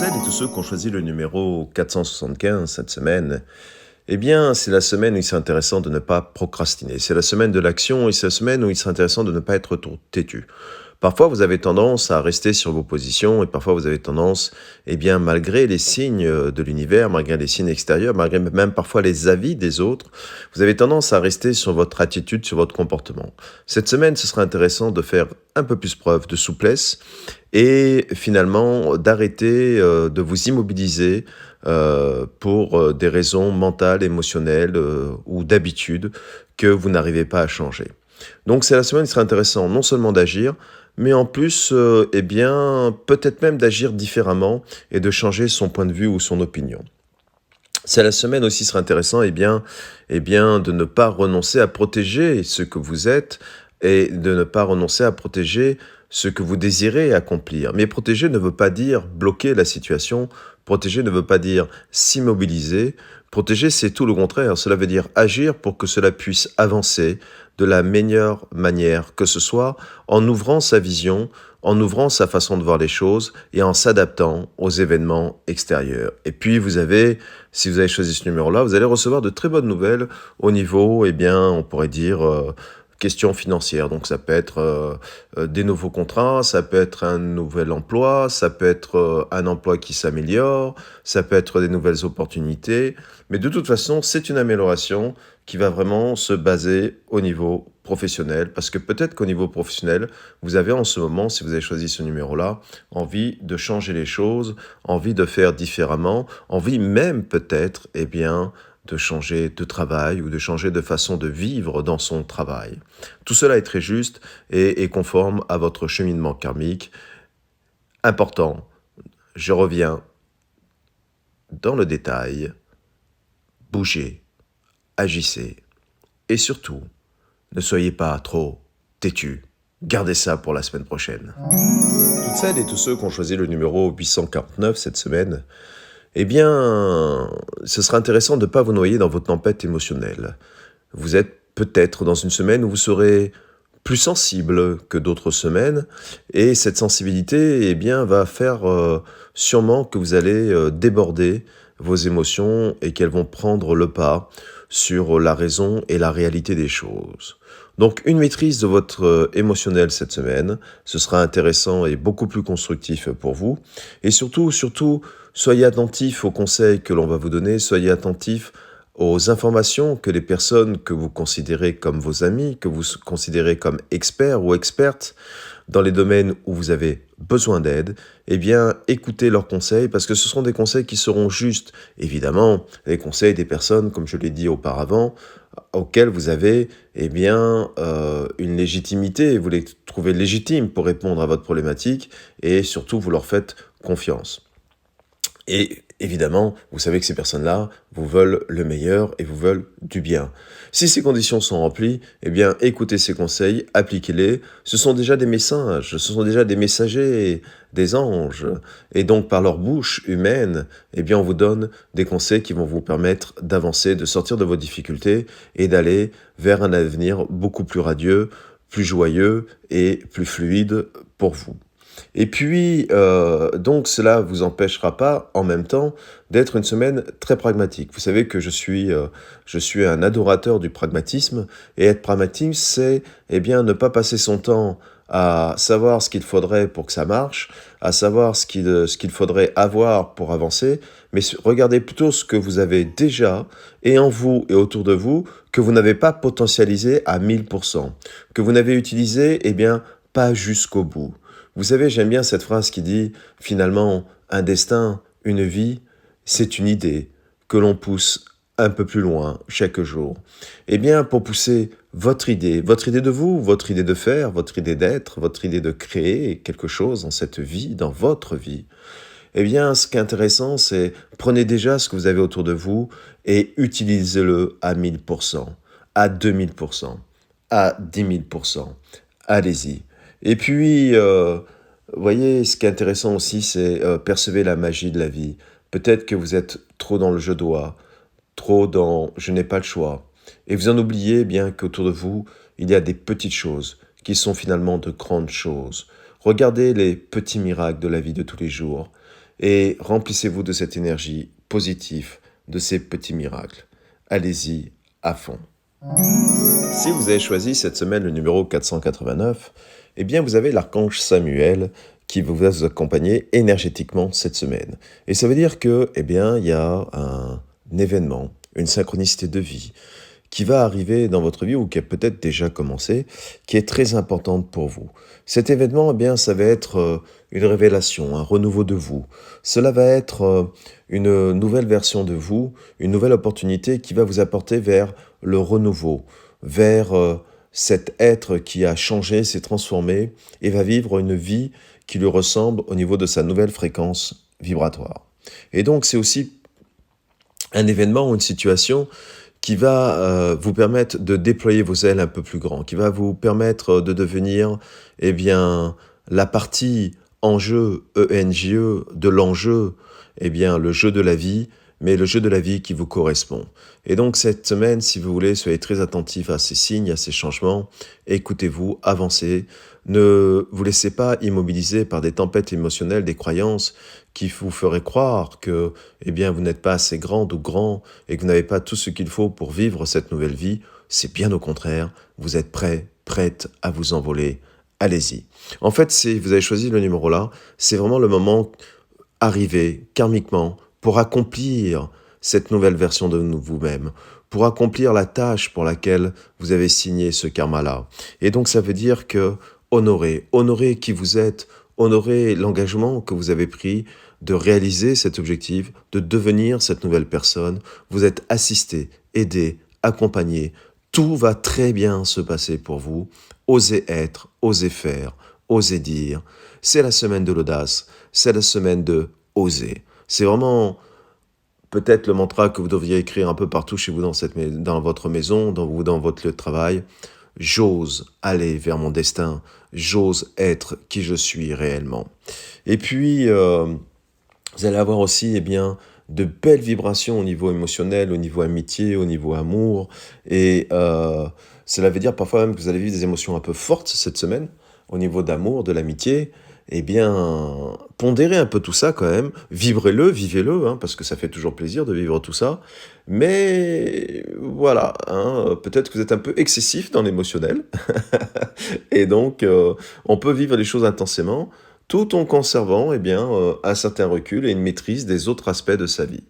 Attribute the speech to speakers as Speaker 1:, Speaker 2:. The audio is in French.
Speaker 1: celles et tous ceux qui ont choisi le numéro 475 cette semaine, eh bien, c'est la semaine où il serait intéressant de ne pas procrastiner. C'est la semaine de l'action et c'est la semaine où il serait intéressant de ne pas être trop têtu. Parfois, vous avez tendance à rester sur vos positions et parfois, vous avez tendance, eh bien, malgré les signes de l'univers, malgré les signes extérieurs, malgré même parfois les avis des autres, vous avez tendance à rester sur votre attitude, sur votre comportement. Cette semaine, ce serait intéressant de faire un peu plus preuve de souplesse et finalement d'arrêter de vous immobiliser pour des raisons mentales, émotionnelles ou d'habitude que vous n'arrivez pas à changer. Donc c'est la semaine, il serait intéressant non seulement d'agir, mais en plus, eh bien, peut-être même d'agir différemment et de changer son point de vue ou son opinion. C'est la semaine aussi serait intéressant, eh bien, de ne pas renoncer à protéger ce que vous êtes et de ne pas renoncer à protéger ce que vous désirez accomplir. Mais protéger ne veut pas dire bloquer la situation, protéger ne veut pas dire s'immobiliser, protéger c'est tout le contraire, cela veut dire agir pour que cela puisse avancer de la meilleure manière que ce soit, en ouvrant sa vision, en ouvrant sa façon de voir les choses et en s'adaptant aux événements extérieurs. Et puis vous avez, si vous avez choisi ce numéro-là, vous allez recevoir de très bonnes nouvelles au niveau, eh bien, on pourrait dire, questions financières. Donc ça peut être des nouveaux contrats, ça peut être un nouvel emploi, ça peut être un emploi qui s'améliore, ça peut être des nouvelles opportunités. Mais de toute façon, c'est une amélioration qui va vraiment se baser au niveau professionnel, parce que peut-être qu'au niveau professionnel, vous avez en ce moment, si vous avez choisi ce numéro-là, envie de changer les choses, envie de faire différemment, envie même peut-être, eh bien, de changer de travail ou de changer de façon de vivre dans son travail. Tout cela est très juste et est conforme à votre cheminement karmique. Important, je reviens dans le détail, bougez, agissez et surtout, ne soyez pas trop têtus. Gardez ça pour la semaine prochaine. Toutes celles et tous ceux qui ont choisi le numéro 849 cette semaine, eh bien, ce sera intéressant de ne pas vous noyer dans votre tempête émotionnelle. Vous êtes peut-être dans une semaine où vous serez plus sensible que d'autres semaines, et cette sensibilité, eh bien, va faire sûrement que vous allez déborder vos émotions et qu'elles vont prendre le pas sur la raison et la réalité des choses. Donc une maîtrise de votre émotionnel cette semaine, ce sera intéressant et beaucoup plus constructif pour vous. Et surtout, soyez attentifs aux conseils que l'on va vous donner, soyez attentifs aux informations que les personnes que vous considérez comme vos amis, que vous considérez comme experts ou expertes dans les domaines où vous avez besoin d'aide, eh bien, écoutez leurs conseils parce que ce seront des conseils qui seront justes. Évidemment, les conseils des personnes, comme je l'ai dit auparavant, auxquelles vous avez, eh bien, une légitimité, vous les trouvez légitimes pour répondre à votre problématique et surtout, vous leur faites confiance. Et évidemment, vous savez que ces personnes-là vous veulent le meilleur et vous veulent du bien. Si ces conditions sont remplies, eh bien, écoutez ces conseils, appliquez-les. Ce sont déjà des messages, ce sont déjà des messagers, des anges. Et donc, par leur bouche humaine, eh bien, on vous donne des conseils qui vont vous permettre d'avancer, de sortir de vos difficultés et d'aller vers un avenir beaucoup plus radieux, plus joyeux et plus fluide pour vous. Et puis, donc cela vous empêchera pas, en même temps, d'être une semaine très pragmatique. Vous savez que je suis un adorateur du pragmatisme, et être pragmatique, c'est, eh bien, ne pas passer son temps à savoir ce qu'il faudrait pour que ça marche, à savoir ce qu'il faudrait avoir pour avancer, mais regardez plutôt ce que vous avez déjà, et en vous et autour de vous, que vous n'avez pas potentialisé à 1000%, que vous n'avez utilisé, eh bien, pas jusqu'au bout. Vous savez, j'aime bien cette phrase qui dit, finalement, un destin, une vie, c'est une idée que l'on pousse un peu plus loin chaque jour. Eh bien, pour pousser votre idée de vous, votre idée de faire, votre idée d'être, votre idée de créer quelque chose dans cette vie, dans votre vie, eh bien, ce qui est intéressant, c'est prenez déjà ce que vous avez autour de vous et utilisez-le à 1000%, à 2000%, à 10 000%. Allez-y. Et puis, vous voyez, ce qui est intéressant aussi, c'est percevoir la magie de la vie. Peut-être que vous êtes trop dans le je dois, trop dans je n'ai pas le choix. Et vous en oubliez bien qu'autour de vous, il y a des petites choses qui sont finalement de grandes choses. Regardez les petits miracles de la vie de tous les jours. et remplissez-vous de cette énergie positive, de ces petits miracles. Allez-y à fond. Si vous avez choisi cette semaine le numéro 489, eh bien vous avez l'archange Samuel qui va vous accompagner énergétiquement cette semaine. Et ça veut dire que, eh bien, il y a un événement, une synchronicité de vie qui va arriver dans votre vie ou qui a peut-être déjà commencé, qui est très importante pour vous. Cet événement, eh bien, ça va être une révélation, un renouveau de vous. Cela va être une nouvelle version de vous, une nouvelle opportunité qui va vous apporter vers le renouveau, vers cet être qui a changé, s'est transformé et va vivre une vie qui lui ressemble au niveau de sa nouvelle fréquence vibratoire. Et donc, c'est aussi un événement ou une situation qui va vous permettre de déployer vos ailes un peu plus grand, qui va vous permettre de devenir, eh bien, la partie enjeu, ENJE, de l'enjeu, eh bien, le jeu de la vie, mais le jeu de la vie qui vous correspond. Et donc, cette semaine, si vous voulez, soyez très attentifs à ces signes, à ces changements, écoutez-vous, avancez, ne vous laissez pas immobiliser par des tempêtes émotionnelles, des croyances qui vous feraient croire que, eh bien, vous n'êtes pas assez grande ou grand et que vous n'avez pas tout ce qu'il faut pour vivre cette nouvelle vie. C'est bien au contraire, vous êtes prêt, prête à vous envoler. Allez-y. En fait, si vous avez choisi le numéro là, c'est vraiment le moment arrivé karmiquement pour accomplir cette nouvelle version de vous-même, pour accomplir la tâche pour laquelle vous avez signé ce karma-là. Et donc ça veut dire que honorez qui vous êtes, honorez l'engagement que vous avez pris de réaliser cet objectif, de devenir cette nouvelle personne. Vous êtes assisté, aidé, accompagné. Tout va très bien se passer pour vous. Osez être, osez faire, osez dire. C'est la semaine de l'audace, c'est la semaine de oser. C'est vraiment peut-être le mantra que vous devriez écrire un peu partout chez vous dans votre maison, dans votre lieu de travail. J'ose aller vers mon destin, j'ose être qui je suis réellement. Et puis, vous allez avoir aussi, eh bien, de belles vibrations au niveau émotionnel, au niveau amitié, au niveau amour. Et cela veut dire parfois même que vous allez vivre des émotions un peu fortes cette semaine, au niveau d'amour, de l'amitié. Eh bien, pondérez un peu tout ça quand même, vibrez-le, vivez-le, hein, parce que ça fait toujours plaisir de vivre tout ça. Mais voilà, hein, peut-être que vous êtes un peu excessif dans l'émotionnel, et donc on peut vivre les choses intensément, tout en conservant eh bien, un certain recul et une maîtrise des autres aspects de sa vie.